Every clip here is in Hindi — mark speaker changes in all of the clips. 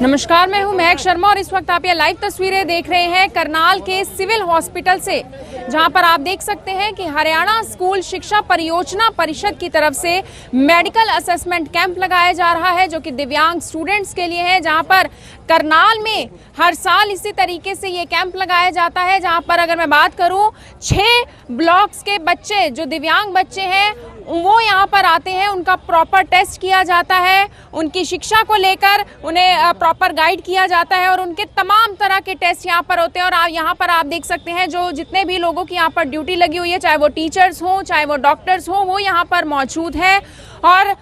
Speaker 1: नमस्कार, मैं हूं महक शर्मा और इस वक्त आप ये लाइव तस्वीरें देख रहे हैं करनाल के सिविल हॉस्पिटल से, जहां पर आप देख सकते हैं कि हरियाणा स्कूल शिक्षा परियोजना परिषद की तरफ से मेडिकल असेसमेंट कैंप लगाया जा रहा है, जो कि दिव्यांग स्टूडेंट्स के लिए है। जहां पर करनाल में हर साल इसी तरीके से ये कैंप लगाया जाता है, जहां पर अगर मैं बात करूं 6 ब्लॉक्स के बच्चे जो दिव्यांग बच्चे हैं वो यहाँ पर आते हैं, उनका प्रॉपर टेस्ट किया जाता है, उनकी शिक्षा को लेकर उन्हें प्रॉपर गाइड किया जाता है और उनके तमाम तरह के टेस्ट यहाँ पर होते हैं। और यहाँ पर आप देख सकते हैं जो जितने भी लोगों की यहाँ पर ड्यूटी लगी हुई है, चाहे वो टीचर्स हों चाहे वो डॉक्टर्स हों, वो यहाँ पर मौजूद है। और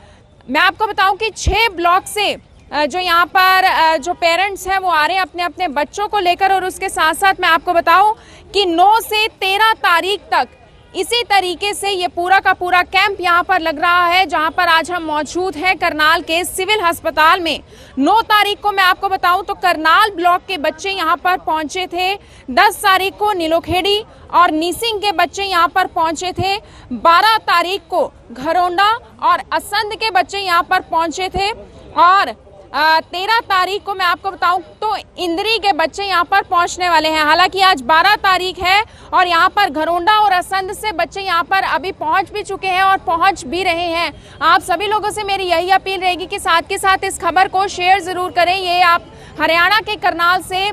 Speaker 1: मैं आपको बताऊं कि 6 ब्लॉक से जो यहाँ पर जो पेरेंट्स हैं वो आ रहे हैं अपने अपने बच्चों को लेकर। और उसके साथ साथ मैं आपको बताऊं कि 9 से 13 तारीख तक इसी तरीके से ये पूरा का पूरा कैंप यहाँ पर लग रहा है, जहाँ पर आज हम मौजूद हैं करनाल के सिविल अस्पताल में। 9 तारीख को मैं आपको बताऊं तो करनाल ब्लॉक के बच्चे यहाँ पर पहुँचे थे, 10 तारीख को नीलोखेड़ी और नीसिंग के बच्चे यहाँ पर पहुँचे थे, 12 तारीख को घरोंडा और असंध के बच्चे यहाँ पर पहुँचे थे और 13 तारीख को मैं आपको बताऊं तो इंद्री के बच्चे यहाँ पर पहुंचने वाले हैं। हालांकि आज 12 तारीख है और यहाँ पर घरोंडा और असंध से बच्चे यहाँ पर अभी पहुंच भी चुके हैं और पहुंच भी रहे हैं। आप सभी लोगों से मेरी यही अपील रहेगी कि साथ के साथ इस खबर को शेयर जरूर करें। ये आप हरियाणा के करनाल से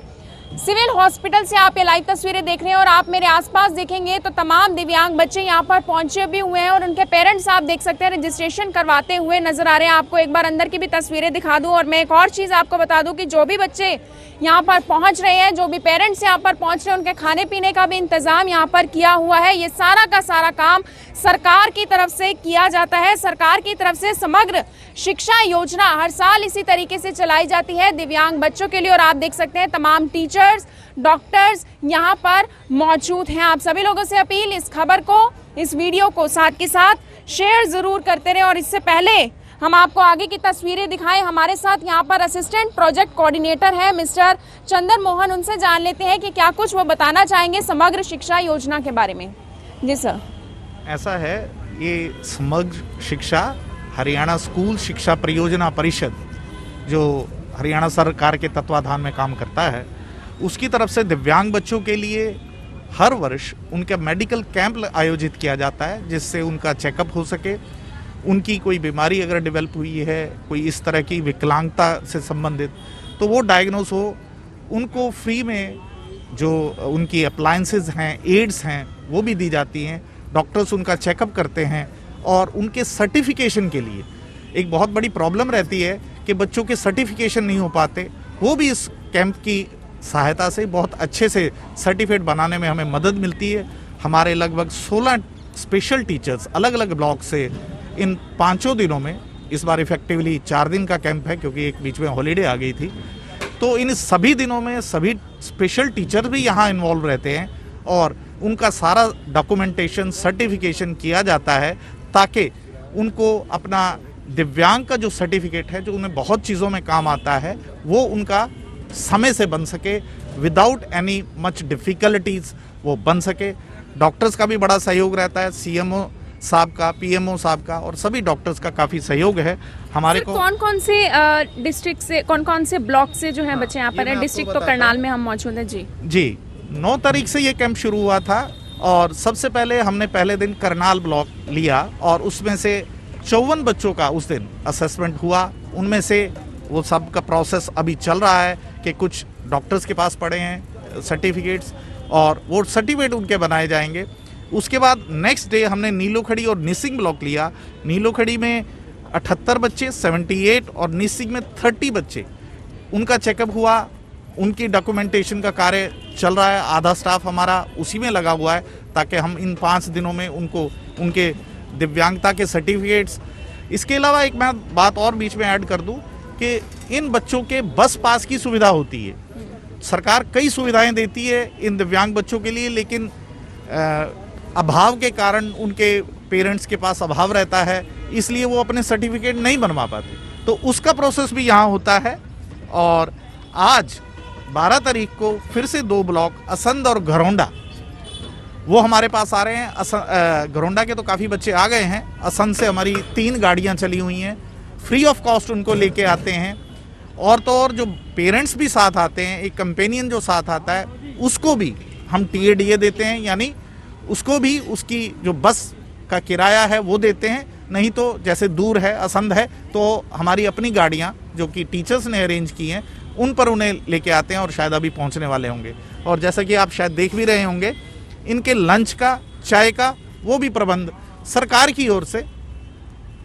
Speaker 1: सिविल हॉस्पिटल से आप ये लाइव तस्वीरें देख रहे हैं और आप मेरे आसपास देखेंगे तो तमाम दिव्यांग बच्चे यहाँ पर पहुंचे भी हुए हैं और उनके पेरेंट्स आप देख सकते हैं रजिस्ट्रेशन करवाते हुए नजर आ रहे हैं। आपको एक बार अंदर की भी तस्वीरें दिखा दूं और मैं एक और चीज़ आपको बता दूं कि जो भी बच्चे यहाँ पर पहुँच रहे हैं, जो भी पेरेंट्स यहाँ पर पहुँच रहे हैं, उनके खाने पीने का भी इंतजाम यहाँ पर किया हुआ है। ये सारा का सारा काम सरकार की तरफ से किया जाता है। सरकार की तरफ से समग्र शिक्षा योजना हर साल इसी तरीके से चलाई जाती है दिव्यांग बच्चों के लिए और आप देख सकते हैं तमाम टीचर्स डॉक्टर्स यहाँ पर मौजूद हैं। आप सभी लोगों से अपील, इस खबर को, इस वीडियो को साथ के साथ शेयर जरूर करते रहें। और इससे पहले हम आपको आगे की तस्वीरें दिखाएं, हमारे साथ यहाँ पर असिस्टेंट प्रोजेक्ट कोऑर्डिनेटर है मिस्टर चंदन मोहन, उनसे जान लेते हैं कि क्या कुछ वो बताना चाहेंगे समग्र शिक्षा योजना के बारे में। जी सर।
Speaker 2: ऐसा है, ये समग्र शिक्षा हरियाणा स्कूल शिक्षा परियोजना परिषद जो हरियाणा सरकार के तत्वाधान में काम करता है, उसकी तरफ से दिव्यांग बच्चों के लिए हर वर्ष उनका मेडिकल कैंप आयोजित किया जाता है, जिससे उनका चेकअप हो सके, उनकी कोई बीमारी अगर डेवलप हुई है, कोई इस तरह की विकलांगता से संबंधित, तो वो डायग्नोस हो, उनको फ्री में जो उनकी अप्लायंसेज हैं, एड्स हैं, वो भी दी जाती हैं। डॉक्टर्स उनका चेकअप करते हैं और उनके सर्टिफिकेशन के लिए एक बहुत बड़ी प्रॉब्लम रहती है कि बच्चों के सर्टिफिकेशन नहीं हो पाते, वो भी इस कैंप की सहायता से बहुत अच्छे से सर्टिफिकेट बनाने में हमें मदद मिलती है। हमारे लगभग 16 स्पेशल टीचर्स अलग अलग ब्लॉक से इन 5 दिनों में, इस बार इफेक्टिवली 4 दिन का कैंप है क्योंकि एक बीच में हॉलीडे आ गई थी, तो इन सभी दिनों में सभी स्पेशल टीचर भी यहाँ इन्वॉल्व रहते हैं और उनका सारा डॉक्यूमेंटेशन सर्टिफिकेशन किया जाता है ताकि उनको अपना दिव्यांग का जो सर्टिफिकेट है, जो उन्हें बहुत चीज़ों में काम आता है, वो उनका समय से बन सके, विदाउट एनी मच डिफ़िकल्टीज वो बन सके। डॉक्टर्स का भी बड़ा सहयोग रहता है, सीएमओ साहब का, पीएमओ साहब का और सभी डॉक्टर्स का काफ़ी सहयोग है हमारे को।
Speaker 1: कौन कौन से डिस्ट्रिक्ट से, कौन कौन से ब्लॉक से जो है बच्चे यहाँ पर हैं? डिस्ट्रिक्ट तो करनाल में हम मौजूद हैं। जी
Speaker 2: 9 तारीख से ये कैंप शुरू हुआ था और सबसे पहले हमने पहले दिन करनाल ब्लॉक लिया और उसमें से 54 बच्चों का उस दिन असेसमेंट हुआ। उनमें से वो सब का प्रोसेस अभी चल रहा है कि कुछ डॉक्टर्स के पास पड़े हैं सर्टिफिकेट्स और वो सर्टिफिकेट उनके बनाए जाएंगे। उसके बाद नेक्स्ट डे हमने नीलोखेड़ी और नीसिंग ब्लॉक लिया। नीलोखेड़ी में 78 बच्चे, 78 और नीसिंग में 30 बच्चे, उनका चेकअप हुआ, उनकी डॉक्यूमेंटेशन का कार्य चल रहा है। आधा स्टाफ हमारा उसी में लगा हुआ है ताकि हम इन 5 दिनों में उनको उनके दिव्यांगता के सर्टिफिकेट्स। इसके अलावा एक मैं बात और बीच में ऐड कर दूं कि इन बच्चों के बस पास की सुविधा होती है। सरकार कई सुविधाएं देती है इन दिव्यांग बच्चों के लिए, लेकिन अभाव के कारण उनके पेरेंट्स के पास अभाव रहता है, इसलिए वो अपने सर्टिफिकेट नहीं बनवा पाते, तो उसका प्रोसेस भी यहाँ होता है। और आज 12 तारीख को फिर से 2 ब्लॉक असंध और घरोंडा वो हमारे पास आ रहे हैं। घरोंडा के तो काफ़ी बच्चे आ गए हैं। असंध से हमारी 3 गाड़ियाँ चली हुई हैं, फ्री ऑफ कॉस्ट उनको लेके आते हैं और तो और जो पेरेंट्स भी साथ आते हैं, एक कंपेनियन जो साथ आता है, उसको भी हम टीएडीए देते हैं, यानी उसको भी उसकी जो बस का किराया है वो देते हैं। नहीं तो जैसे दूर है, असंध है, तो हमारी अपनी गाड़ियाँ जो कि टीचर्स ने अरेंज की हैं, उन पर उन्हें लेके आते हैं और शायद अभी पहुंचने वाले होंगे। और जैसा कि आप शायद देख भी रहे होंगे, इनके लंच का, चाय का, वो भी प्रबंध सरकार की ओर से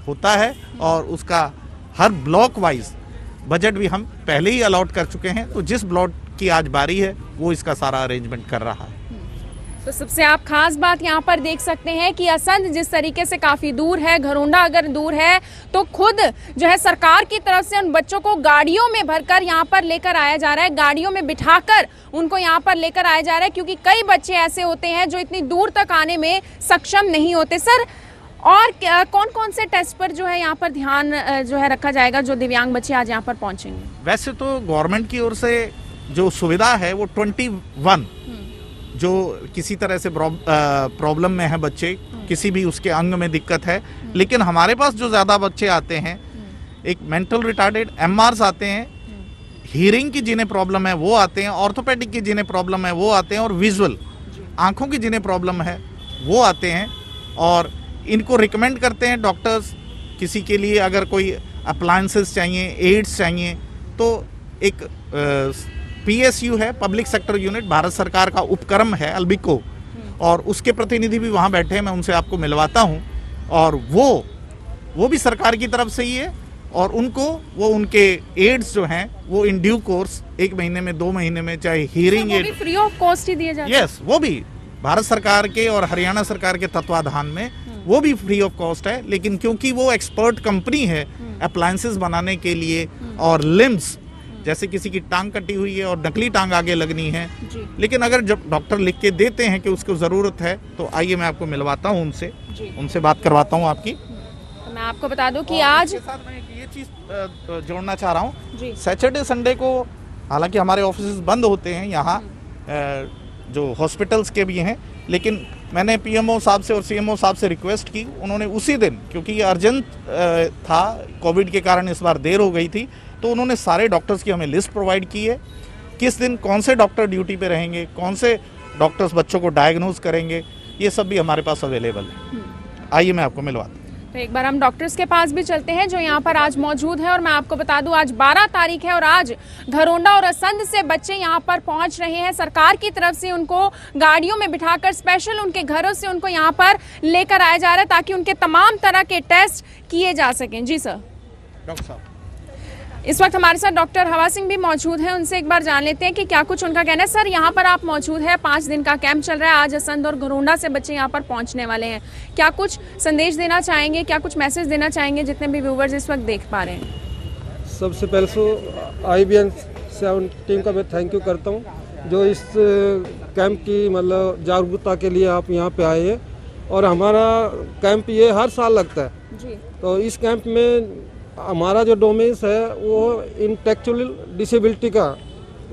Speaker 2: होता है और उसका हर ब्लॉक वाइज बजट भी हम पहले ही अलॉट कर चुके हैं। तो जिस ब्लॉक की आज बारी है वो इसका सारा अरेंजमेंट कर रहा है।
Speaker 1: तो सबसे आप खास बात यहाँ पर देख सकते हैं कि असंध जिस तरीके से काफी दूर है, घरोंडा अगर दूर है, तो खुद जो है सरकार की तरफ से उन बच्चों को गाड़ियों में भरकर यहाँ पर लेकर आया जा रहा है, गाड़ियों में बिठाकर उनको यहाँ पर लेकर आया जा रहा है, क्योंकि कई बच्चे ऐसे होते हैं जो इतनी दूर तक आने में सक्षम नहीं होते। सर, और कौन कौन से टेस्ट पर जो है यहाँ पर ध्यान जो है रखा जाएगा जो दिव्यांग बच्चे आज यहाँ पर पहुंचेंगे?
Speaker 2: वैसे तो गवर्नमेंट की ओर से जो सुविधा है वो 21 जो किसी तरह से प्रॉब्लम में है बच्चे, किसी भी उसके अंग में दिक्कत है, लेकिन हमारे पास जो ज़्यादा बच्चे आते हैं, एक मेंटल रिटार्डेड एमआरस आते हैं, हियरिंग की जिन्हें प्रॉब्लम है वो आते हैं, ऑर्थोपेडिक की जिन्हें प्रॉब्लम है वो आते हैं, और विजुअल आँखों की जिन्हें प्रॉब्लम है वो आते हैं। और इनको रिकमेंड करते हैं डॉक्टर्स, किसी के लिए अगर कोई अप्लायंसेस चाहिए, एड्स चाहिए, तो एक PSU है, पब्लिक सेक्टर यूनिट, भारत सरकार का उपक्रम है अल्बिको, और उसके प्रतिनिधि भी वहाँ बैठे हैं, मैं उनसे आपको मिलवाता हूँ। और वो भी सरकार की तरफ से ही है, और उनको वो उनके एड्स जो हैं वो इन ड्यू कोर्स 1 महीने में, 2 महीने में, चाहे hearing aid
Speaker 1: free of cost ही दिए जाते हैं।
Speaker 2: यस, वो भी भारत सरकार के और हरियाणा सरकार के तत्वाधान में वो भी फ्री ऑफ कॉस्ट है। लेकिन क्योंकि वो एक्सपर्ट कंपनी है अप्लायंसेस बनाने के लिए, और लिम्स जैसे किसी की टांग कटी हुई है और नकली टांग आगे लगनी है, लेकिन अगर जब डॉक्टर लिख के देते हैं कि उसको ज़रूरत है, तो आइए मैं आपको मिलवाता हूँ उनसे बात करवाता हूँ आपकी।
Speaker 1: तो मैं आपको बता दूं कि आज
Speaker 2: साथ मैं ये चीज़ जोड़ना चाह रहा हूँ, सैटरडे संडे को हालांकि हमारे ऑफिस बंद होते हैं यहाँ, जो हॉस्पिटल्स के भी हैं, लेकिन मैंने PMO साहब से और CMO साहब से रिक्वेस्ट की, उन्होंने उसी दिन, क्योंकि ये अर्जेंट था, कोविड के कारण इस बार देर हो गई थी, तो उन्होंने सारे डॉक्टर्स की हमें लिस्ट प्रोवाइड की है, किस दिन कौन से डॉक्टर ड्यूटी पे रहेंगे, कौन से डॉक्टर्स बच्चों को डायग्नोज करेंगे, ये सब भी हमारे पास अवेलेबल है। आइए मैं आपको मिलवाता हूँ।
Speaker 1: तो एक बार हम डॉक्टर्स के पास भी चलते हैं जो यहाँ पर आज मौजूद है। और मैं आपको बता दूं, आज 12 तारीख है और आज घरोंडा और असंध से बच्चे यहाँ पर पहुँच रहे हैं। सरकार की तरफ से उनको गाड़ियों में बिठाकर स्पेशल उनके घरों से उनको यहाँ पर लेकर आया जा रहा है, ताकि उनके तमाम तरह के टेस्ट किए जा सकें। जी सर।
Speaker 2: डॉक्टर साहब,
Speaker 1: इस वक्त हमारे साथ डॉक्टर हवा सिंह भी मौजूद हैं, उनसे एक बार जान लेते हैं कि क्या कुछ उनका कहना है। सर, यहाँ पर आप मौजूद हैं, 5 दिन का कैंप चल रहा है, आज असंध और घरोंडा से बच्चे यहाँ पर पहुँचने वाले हैं, क्या कुछ संदेश देना चाहेंगे, क्या कुछ मैसेज देना चाहेंगे जितने भी व्यूवर्स इस वक्त देख पा रहे हैं?
Speaker 3: सबसे पहले तो IBN टीम का मैं थैंक यू करता हूँ जो इस कैंप की मतलब जागरूकता के लिए आप यहाँ पे आए हैं। और हमारा कैंप ये हर साल लगता है
Speaker 1: जी।
Speaker 3: तो इस कैंप में हमारा जो डोमेन्स है वो इंटेलेक्चुअल डिसेबिलिटी का,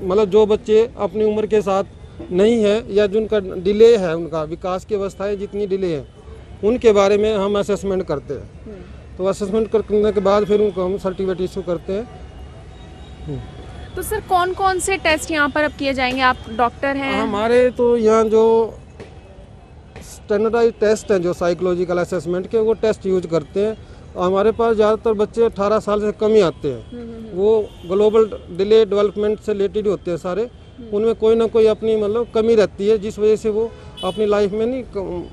Speaker 3: मतलब जो बच्चे अपनी उम्र के साथ नहीं है या जिनका डिले है, उनका विकास की अवस्थाएं जितनी डिले है, उनके बारे में हम असेसमेंट करते हैं। तो असेसमेंट करने के बाद फिर उनको हम सर्टिफिकेट इशू करते हैं।
Speaker 1: तो सर, कौन कौन से टेस्ट यहाँ पर अब किए जाएंगे? आप डॉक्टर हैं?
Speaker 3: हमारे तो यहाँ जो स्टैंडर्डाइज टेस्ट हैं जो साइकोलॉजिकल असेसमेंट के, वो टेस्ट यूज करते हैं। हमारे पास ज़्यादातर बच्चे 18 साल से कम ही आते हैं, वो ग्लोबल डिले डेवलपमेंट से रिलेटेड होते हैं सारे, उनमें कोई ना कोई अपनी मतलब कमी रहती है, जिस वजह से वो अपनी लाइफ में नहीं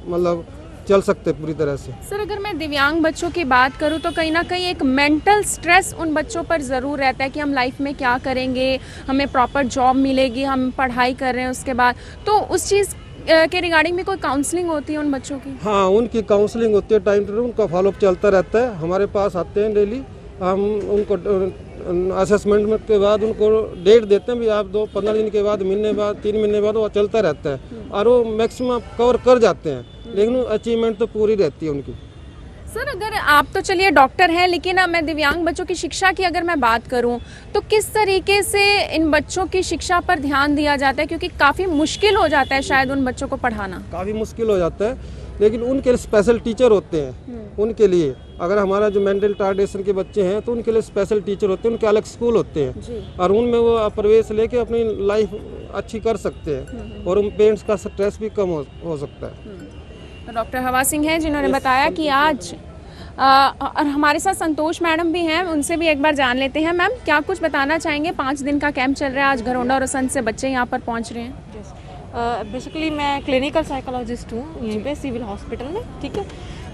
Speaker 3: मतलब चल सकते पूरी तरह से।
Speaker 1: सर, अगर मैं दिव्यांग बच्चों की बात करूं तो कहीं ना कहीं एक मेंटल स्ट्रेस उन बच्चों पर ज़रूर रहता है कि हम लाइफ में क्या करेंगे, हमें प्रॉपर जॉब मिलेगी, हम पढ़ाई कर रहे हैं उसके बाद, तो उस चीज़ के रिगार्डिंग में कोई काउंसलिंग होती है उन बच्चों की?
Speaker 3: हाँ, उनकी काउंसलिंग होती है, टाइम टू टाइम उनका फॉलोअप चलता रहता है। हमारे पास आते हैं डेली, हम उनको असेसमेंट के बाद उनको डेट देते हैं, भी आप 15 दिन के बाद, महीने बाद, 3 महीने बाद, वो चलता रहता है और वो मैक्सिमम कवर कर जाते हैं, लेकिन अचीवमेंट तो पूरी रहती है उनकी।
Speaker 1: सर, अगर आप तो चलिए डॉक्टर हैं, लेकिन अब मैं दिव्यांग बच्चों की शिक्षा की अगर मैं बात करूं तो किस तरीके से इन बच्चों की शिक्षा पर ध्यान दिया जाता है, क्योंकि काफ़ी मुश्किल हो जाता है शायद उन बच्चों को पढ़ाना?
Speaker 3: काफ़ी मुश्किल हो जाता है, लेकिन उनके लिए स्पेशल टीचर होते हैं। उनके लिए अगर हमारा जो मेंटल रिटार्डेशन के बच्चे हैं तो उनके लिए स्पेशल टीचर होते हैं, उनके अलग स्कूल होते हैं और उनमें वो प्रवेश लेके अपनी लाइफ अच्छी कर सकते हैं और उन पेरेंट्स का स्ट्रेस भी कम हो सकता है।
Speaker 1: डॉक्टर हवा सिंह हैं जिन्होंने बताया कि आज और हमारे साथ संतोष मैडम भी हैं, उनसे भी एक बार जान लेते हैं। मैम, क्या कुछ बताना चाहेंगे? 5 दिन का कैंप चल रहा है, आज घरोंडा और असंध से बच्चे यहाँ पर पहुँच रहे हैं।
Speaker 4: बेसिकली मैं क्लिनिकल साइकोलॉजिस्ट हूँ यहीं पे सिविल हॉस्पिटल में, ठीक है।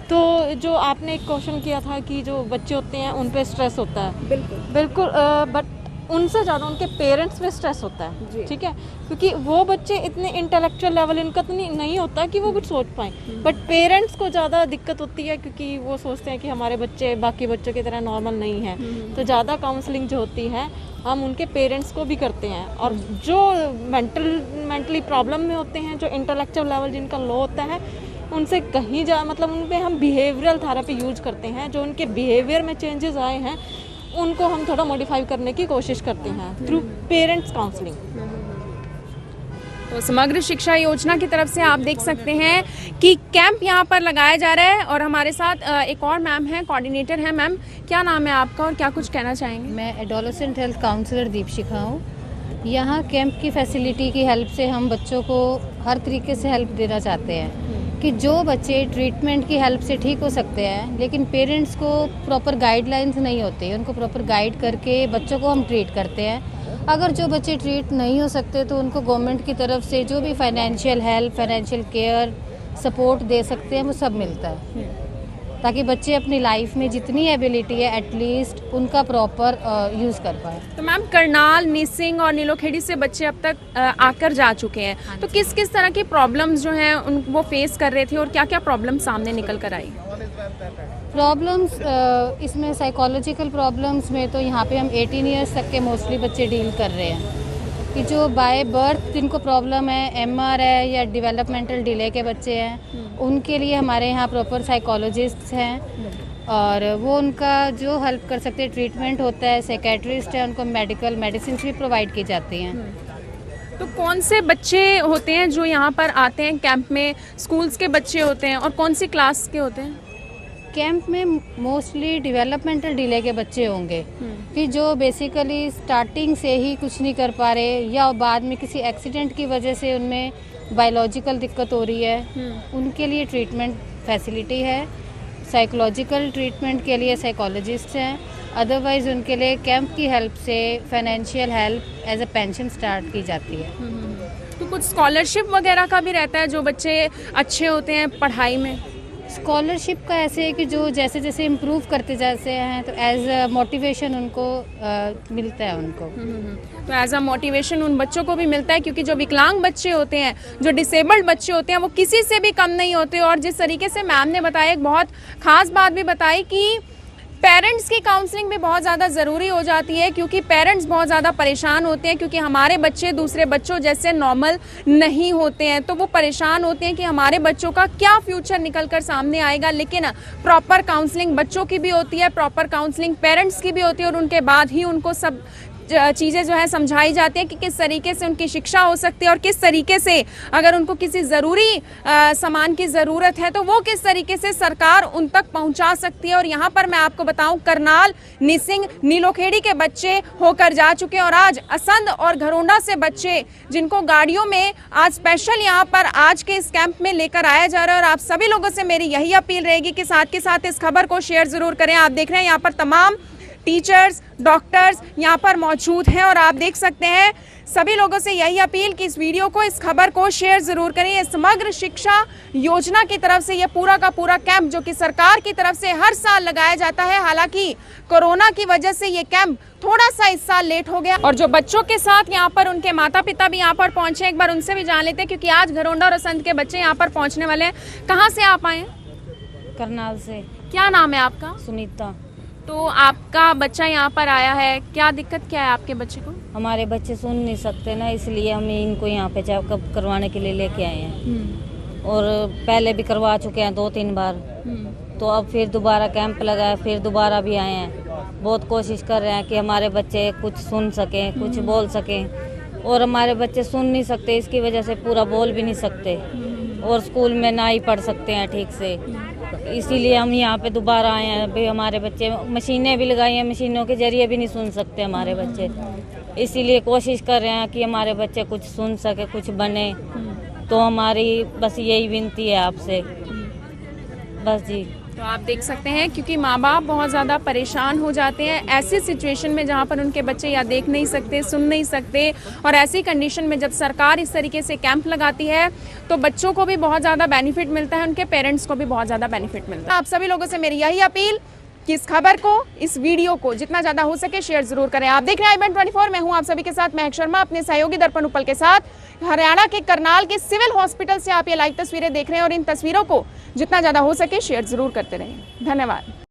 Speaker 4: तो जो आपने एक क्वेश्चन किया था कि जो बच्चे होते हैं उन पे स्ट्रेस होता है, बिल्कुल बट उनसे ज़्यादा उनके पेरेंट्स पे स्ट्रेस होता है, ठीक है, क्योंकि वो बच्चे इतने इंटेलेक्चुअल लेवल इनका तो नहीं होता कि वो कुछ सोच पाएँ, बट पेरेंट्स को ज़्यादा दिक्कत होती है क्योंकि वो सोचते हैं कि हमारे बच्चे बाकी बच्चों की तरह नॉर्मल नहीं है। तो ज़्यादा काउंसलिंग जो होती है हम उनके पेरेंट्स को भी करते हैं, और जो मेंटली प्रॉब्लम में होते हैं, जो इंटेलेक्चुअल लेवल जिनका लो होता है, उनसे कहीं मतलब उन पर हम बिहेवियरल थेरेपी यूज करते हैं। जो उनके बिहेवियर में चेंजेस आए हैं उनको हम थोड़ा मॉडिफाई करने की कोशिश करते हैं थ्रू पेरेंट्स काउंसलिंग।
Speaker 1: तो समग्र शिक्षा योजना की तरफ से आप देख सकते हैं कि कैंप यहाँ पर लगाया जा रहा है, और हमारे साथ एक और मैम हैं, कोऑर्डिनेटर हैं। मैम, क्या नाम है आपका और क्या कुछ कहना चाहेंगे?
Speaker 5: मैं एडोलेसेंट हेल्थ काउंसलर दीपशिखा हूँ। यहाँ कैंप की फैसिलिटी की हेल्प से हम बच्चों को हर तरीके से हेल्प देना चाहते हैं कि जो बच्चे ट्रीटमेंट की हेल्प से ठीक हो सकते हैं, लेकिन पेरेंट्स को प्रॉपर गाइडलाइंस नहीं होती, उनको प्रॉपर गाइड करके बच्चों को हम ट्रीट करते हैं। अगर जो बच्चे ट्रीट नहीं हो सकते तो उनको गवर्नमेंट की तरफ से जो भी financial help, financial care, support दे सकते हैं, वो सब मिलता है, ताकि बच्चे अपनी लाइफ में जितनी एबिलिटी है एटलीस्ट उनका प्रॉपर यूज़ कर पाए।
Speaker 1: तो मैम, करनाल, निसिंग और नीलोखेड़ी से बच्चे अब तक आकर जा चुके हैं, तो किस किस तरह की प्रॉब्लम्स जो हैं उन वो फेस कर रहे थे और क्या क्या प्रॉब्लम सामने निकल कर आई?
Speaker 5: प्रॉब्लम्स इसमें साइकोलॉजिकल प्रॉब्लम्स में तो यहाँ पे हम 18 ईयर्स तक के मोस्टली बच्चे डील कर रहे हैं, कि जो बाय बर्थ जिनको प्रॉब्लम है, MR है या डेवलपमेंटल डिले के बच्चे हैं, उनके लिए हमारे यहाँ प्रॉपर साइकोलॉजिस्ट्स हैं और वो उनका जो हेल्प कर सकते हैं, ट्रीटमेंट होता है, साइकेट्रिस्ट है, उनको मेडिकल मेडिसिन भी प्रोवाइड की जाती हैं।
Speaker 1: तो कौन से बच्चे होते हैं जो यहाँ पर आते हैं कैंप में? स्कूल्स के बच्चे होते हैं और कौन सी क्लास के होते हैं?
Speaker 5: कैंप में मोस्टली डेवलपमेंटल डिले के बच्चे होंगे कि जो बेसिकली स्टार्टिंग से ही कुछ नहीं कर पा रहे या बाद में किसी एक्सीडेंट की वजह से उनमें बायोलॉजिकल दिक्कत हो रही है, उनके लिए ट्रीटमेंट फैसिलिटी है। साइकोलॉजिकल ट्रीटमेंट के लिए साइकोलॉजिस्ट हैं, अदरवाइज उनके लिए कैंप की हेल्प से financial help as a pension start की जाती है।
Speaker 1: तो कुछ स्कॉलरशिप वगैरह का भी रहता है जो बच्चे अच्छे होते हैं पढ़ाई में?
Speaker 5: स्कॉलरशिप का ऐसे है कि जो जैसे जैसे इम्प्रूव करते जाते हैं तो एज अ मोटिवेशन उनको मिलता है उनको।
Speaker 1: तो एज अ मोटिवेशन उन बच्चों को भी मिलता है, क्योंकि जो विकलांग बच्चे होते हैं, जो डिसेबल्ड बच्चे होते हैं, वो किसी से भी कम नहीं होते। और जिस तरीके से मैम ने बताया, एक बहुत खास बात भी बताई कि पेरेंट्स की काउंसलिंग भी बहुत ज़्यादा ज़रूरी हो जाती है, क्योंकि पेरेंट्स बहुत ज़्यादा परेशान होते हैं, क्योंकि हमारे बच्चे दूसरे बच्चों जैसे नॉर्मल नहीं होते हैं। तो वो परेशान होते हैं कि हमारे बच्चों का क्या फ्यूचर निकल कर सामने आएगा। लेकिन प्रॉपर काउंसलिंग बच्चों की भी होती है, प्रॉपर काउंसलिंग पेरेंट्स की भी होती है, और उनके बाद ही उनको सब चीज़ें जो है समझाई जाती हैं कि किस तरीके से उनकी शिक्षा हो सकती है और किस तरीके से अगर उनको किसी ज़रूरी सामान की ज़रूरत है तो वो किस तरीके से सरकार उन तक पहुंचा सकती है। और यहाँ पर मैं आपको बताऊं, करनाल, निसिंग, नीलोखेड़ी के बच्चे होकर जा चुके हैं, और आज असंध और घरोंडा से बच्चे जिनको गाड़ियों में आज स्पेशल यहाँ पर आज के इस कैंप में लेकर आया जा रहा है। और आप सभी लोगों से मेरी यही अपील रहेगी कि साथ के साथ इस खबर को शेयर ज़रूर करें। आप देख रहे हैं यहाँ पर तमाम टीचर्स, डॉक्टर्स यहाँ पर मौजूद हैं, और आप देख सकते हैं सभी लोगों से यही अपील कि इस वीडियो को, इस खबर को शेयर ज़रूर करें। ये समग्र शिक्षा योजना की तरफ से ये पूरा का पूरा कैंप जो कि सरकार की तरफ से हर साल लगाया जाता है, हालांकि कोरोना की वजह से ये कैंप थोड़ा सा इस साल लेट हो गया। और जो बच्चों के साथ यहाँ पर उनके माता पिता भी यहाँ पर पहुँचे, एक बार उनसे भी जान लेते हैं, क्योंकि आज घरोंडा और असंध के बच्चे यहाँ पर पहुँचने वाले हैं। कहाँ से आप आए?
Speaker 5: करनाल से।
Speaker 1: क्या नाम है आपका?
Speaker 5: सुनीता।
Speaker 1: तो आपका बच्चा यहाँ पर आया है, क्या दिक्कत क्या है आपके बच्चे को?
Speaker 6: हमारे बच्चे सुन नहीं सकते ना, इसलिए हम इनको यहाँ पे चेकअप करवाने के लिए लेके आए हैं। और पहले भी करवा चुके हैं 2-3 बार, तो अब फिर दोबारा कैंप लगाया, फिर दोबारा भी आए हैं। बहुत कोशिश कर रहे हैं कि हमारे बच्चे कुछ सुन सकें, कुछ बोल सकें, और हमारे बच्चे सुन नहीं सकते, इसकी वजह से पूरा बोल भी नहीं सकते। और स्कूल में ना ही पढ़ सकते हैं ठीक से। इसीलिए हम यहाँ पे दोबारा आए हैं। अभी हमारे बच्चे मशीनें भी लगाई हैं, मशीनों के जरिए भी नहीं सुन सकते हमारे बच्चे। इसीलिए कोशिश कर रहे हैं कि हमारे बच्चे कुछ सुन सके, कुछ बने। तो हमारी बस यही विनती है आपसे, बस जी।
Speaker 1: तो आप देख सकते हैं क्योंकि माँ बाप बहुत ज़्यादा परेशान हो जाते हैं ऐसी सिचुएशन में जहाँ पर उनके बच्चे या देख नहीं सकते, सुन नहीं सकते, और ऐसी कंडीशन में जब सरकार इस तरीके से कैंप लगाती है तो बच्चों को भी बहुत ज़्यादा बेनिफिट मिलता है, उनके पेरेंट्स को भी बहुत ज़्यादा बेनिफिट मिलता है। आप सभी लोगों से मेरी यही अपील कि इस खबर को, इस वीडियो को जितना ज़्यादा हो सके शेयर जरूर करें। आप देख रहे हैं i24, मैं हूं आप सभी के साथ महक शर्मा, अपने सहयोगी दर्पण उपल के साथ। हरियाणा के करनाल के सिविल हॉस्पिटल से आप ये लाइव तस्वीरें देख रहे हैं और इन तस्वीरों को जितना ज़्यादा हो सके शेयर जरूर करते रहें। धन्यवाद।